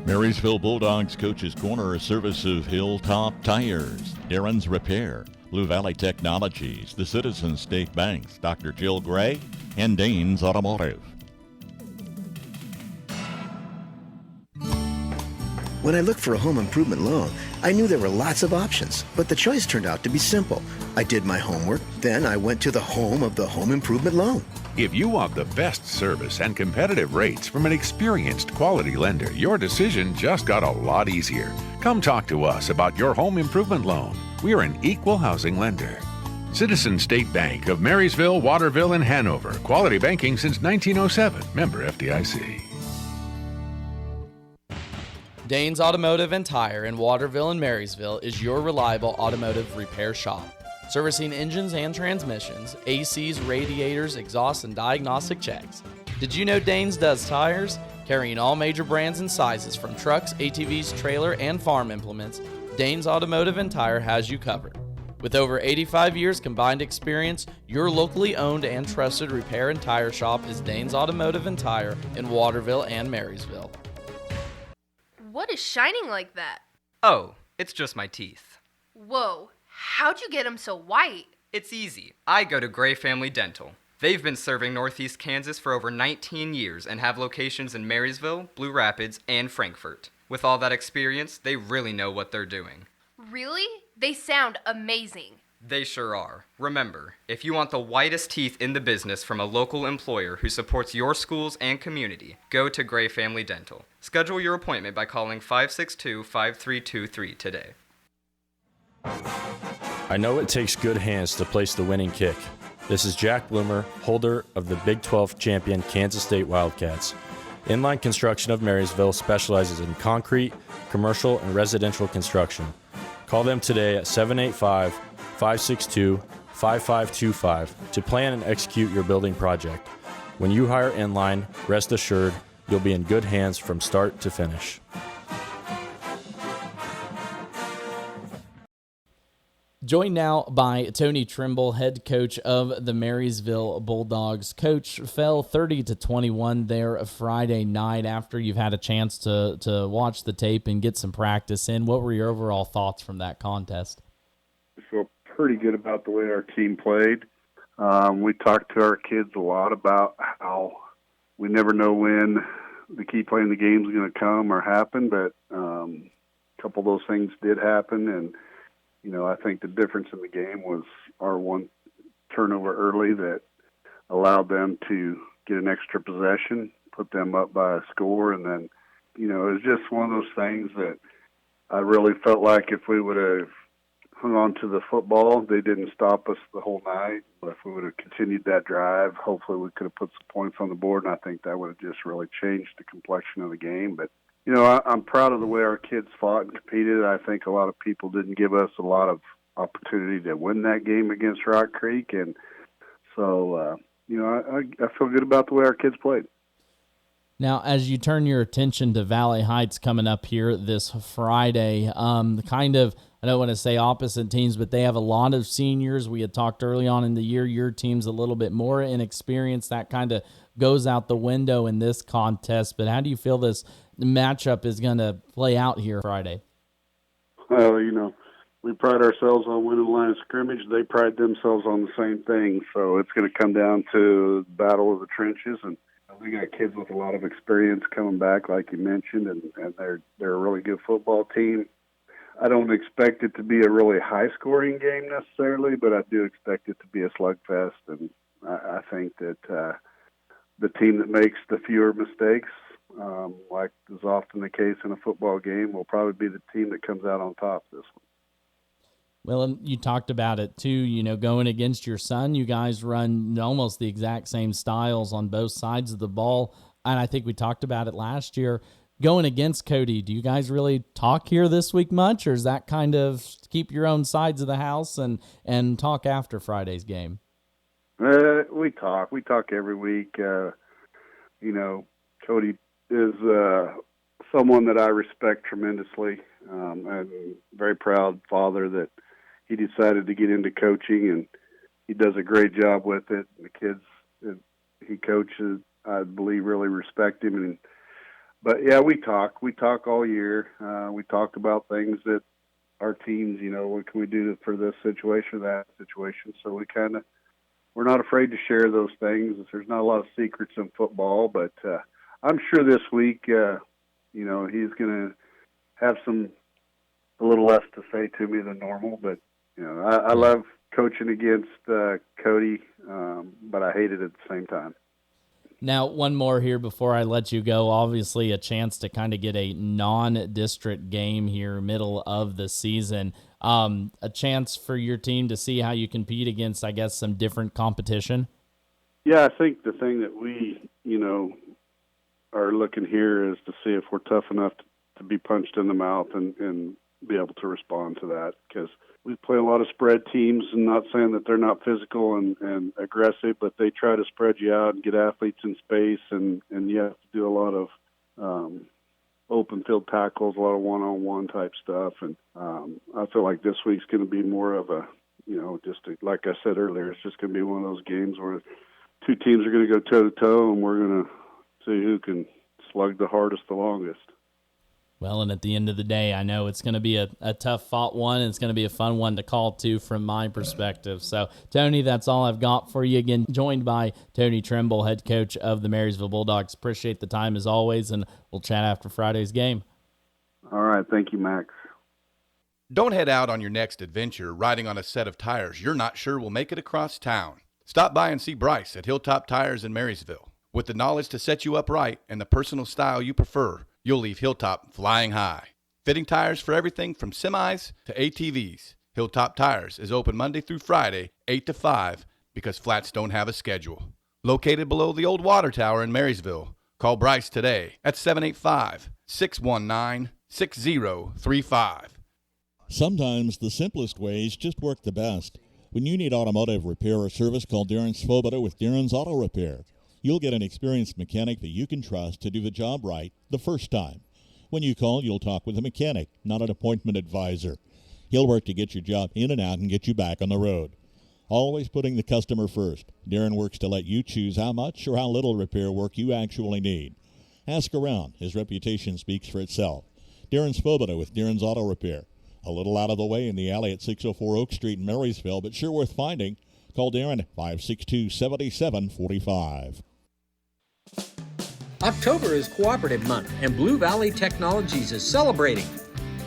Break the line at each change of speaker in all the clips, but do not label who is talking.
Marysville Bulldogs Coach's Corner, a service of Hilltop Tires, Darren's Repair, Blue Valley Technologies, the Citizens State Banks, Dr. Jill Gray, and Danes Automotive.
When I looked for a home improvement loan, I knew there were lots of options, but the choice turned out to be simple. I did my homework, then I went to the home of the home improvement loan.
If you want the best service and competitive rates from an experienced quality lender, your decision just got a lot easier. Come talk to us about your home improvement loan. We're an equal housing lender. Citizens State Bank of Marysville, Waterville, and Hanover. Quality banking since 1907. Member FDIC.
Danes Automotive and Tire in Waterville and Marysville is your reliable automotive repair shop. Servicing engines and transmissions, ACs, radiators, exhaust, and diagnostic checks. Did you know Danes does tires? Carrying all major brands and sizes from trucks, ATVs, trailer, and farm implements, Danes Automotive and Tire has you covered. With over 85 years combined experience, your locally owned and trusted repair and tire shop is Danes Automotive and Tire in Waterville and Marysville.
What is shining like that?
Oh, it's just my teeth.
Whoa, how'd you get them so white?
It's easy. I go to Gray Family Dental. They've been serving Northeast Kansas for over 19 years and have locations in Marysville, Blue Rapids, and Frankfort. With all that experience, they really know what they're doing.
Really? They sound amazing.
They sure are. Remember, if you want the whitest teeth in the business from a local employer who supports your schools and community, go to Gray Family Dental. Schedule your appointment by calling 562-5323 today.
I know it takes good hands to place the winning kick. This is Jack Bloomer, holder of the Big 12 champion Kansas State Wildcats. Inline Construction of Marysville specializes in concrete, commercial, and residential construction. Call them today at 785-562-5525 to plan and execute your building project. When you hire Inline, rest assured you'll be in good hands from start to finish.
Joined now by Tony Trimble, head coach of the Marysville Bulldogs. Coach, fell 30-21 there Friday night after you've had a chance to watch the tape and get some practice in. What were your overall thoughts from that contest?
I feel pretty good about the way our team played. We talked to our kids a lot about how we never know when the key play in the game is going to come or happen, but a couple of those things did happen, and you know, I think the difference in the game was our one turnover early that allowed them to get an extra possession, put them up by a score, and then, you know, it was just one of those things that I really felt like if we would have hung on to the football, they didn't stop us the whole night. But if we would have continued that drive, hopefully we could have put some points on the board, and I think that would have just really changed the complexion of the game. But you know, I'm proud of the way our kids fought and competed. I think a lot of people didn't give us a lot of opportunity to win that game against Rock Creek. And so, you know, I feel good about the way our kids played.
Now, as you turn your attention to Valley Heights coming up here this Friday, kind of, I don't want to say opposite teams, but they have a lot of seniors. We had talked early on in the year, your team's a little bit more inexperienced. That kind of goes out the window in this contest. But how do you feel this matchup is going to play out here Friday?
Well, you know, we pride ourselves on winning the line of scrimmage. They pride themselves on the same thing. So it's going to come down to the battle of the trenches. And we got kids with a lot of experience coming back, like you mentioned, and they're a really good football team. I don't expect it to be a really high-scoring game necessarily, but I do expect it to be a slugfest. And I think that the team that makes the fewer mistakes, like is often the case in a football game, will probably be the team that comes out on top this one.
Well, and you talked about it too, you know, going against your son, you guys run almost the exact same styles on both sides of the ball. And I think we talked about it last year. Going against Cody, do you guys really talk here this week much, or is that kind of keep your own sides of the house and talk after Friday's game?
We talk. We talk every week. You know, Cody is someone that I respect tremendously. I'm very proud father that he decided to get into coaching, and he does a great job with it. The kids that he coaches, I believe, really respect him. But yeah, we talk all year. We talk about things that our teams, what can we do for this situation or that situation. So we're not afraid to share those things. There's not a lot of secrets in football, but I'm sure this week, he's going to have a little less to say to me than normal. But I love coaching against Cody, but I hate it at the same time.
Now, one more here before I let you go. Obviously, a chance to kind of get a non-district game here, middle of the season. A chance for your team to see how you compete against, I guess, some different competition.
Yeah, I think the thing that we, are looking here is to see if we're tough enough to be punched in the mouth and be able to respond to that, because we play a lot of spread teams, and not saying that they're not physical and aggressive, but they try to spread you out and get athletes in space, and you have to do a lot of open field tackles, a lot of one-on-one type stuff. And I feel like this week's going to be more of a, like I said earlier, it's just going to be one of those games where two teams are going to go toe-to-toe, and we're going to see who can slug the hardest the longest.
Well, and at the end of the day, I know it's going to be a tough-fought one, and it's going to be a fun one to call, too, from my perspective. So, Tony, that's all I've got for you. Again, joined by Tony Trimble, head coach of the Marysville Bulldogs. Appreciate the time, as always, and we'll chat after Friday's game.
All right. Thank you, Max.
Don't head out on your next adventure riding on a set of tires you're not sure will make it across town. Stop by and see Bryce at Hilltop Tires in Marysville. With the knowledge to set you up right and the personal style you prefer, you'll leave Hilltop flying high. Fitting tires for everything from semis to ATVs. Hilltop Tires is open Monday through Friday, 8 to 5, because flats don't have a schedule. Located below the old water tower in Marysville, call Bryce today at 785-619-6035.
Sometimes the simplest ways just work the best. When you need automotive repair or service, call Darren Svoboda with Darren's Auto Repair. You'll get an experienced mechanic that you can trust to do the job right the first time. When you call, you'll talk with a mechanic, not an appointment advisor. He'll work to get your job in and out and get you back on the road. Always putting the customer first. Darren works to let you choose how much or how little repair work you actually need. Ask around. His reputation speaks for itself. Darren Svoboda with Darren's Auto Repair. A little out of the way in the alley at 604 Oak Street in Marysville, but sure worth finding. Call Darren at 562-7745.
October is Cooperative Month, and Blue Valley Technologies is celebrating.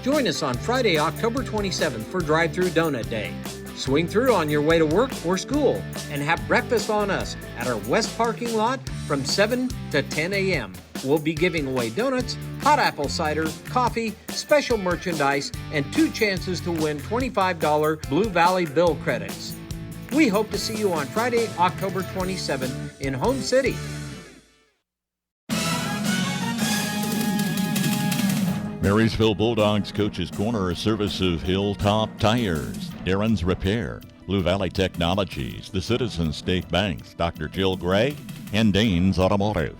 Join us on Friday, October 27th for Drive-Thru Donut Day. Swing through on your way to work or school and have breakfast on us at our west parking lot from 7 to 10 a.m. We'll be giving away donuts, hot apple cider, coffee, special merchandise, and 2 chances to win $25 Blue Valley bill credits. We hope to see you on Friday, October 27th in Home City.
Marysville Bulldogs Coach's Corner, a service of Hilltop Tires, Darren's Repair, Blue Valley Technologies, the Citizens State Banks, Dr. Jill Gray, and Dane's Automotive.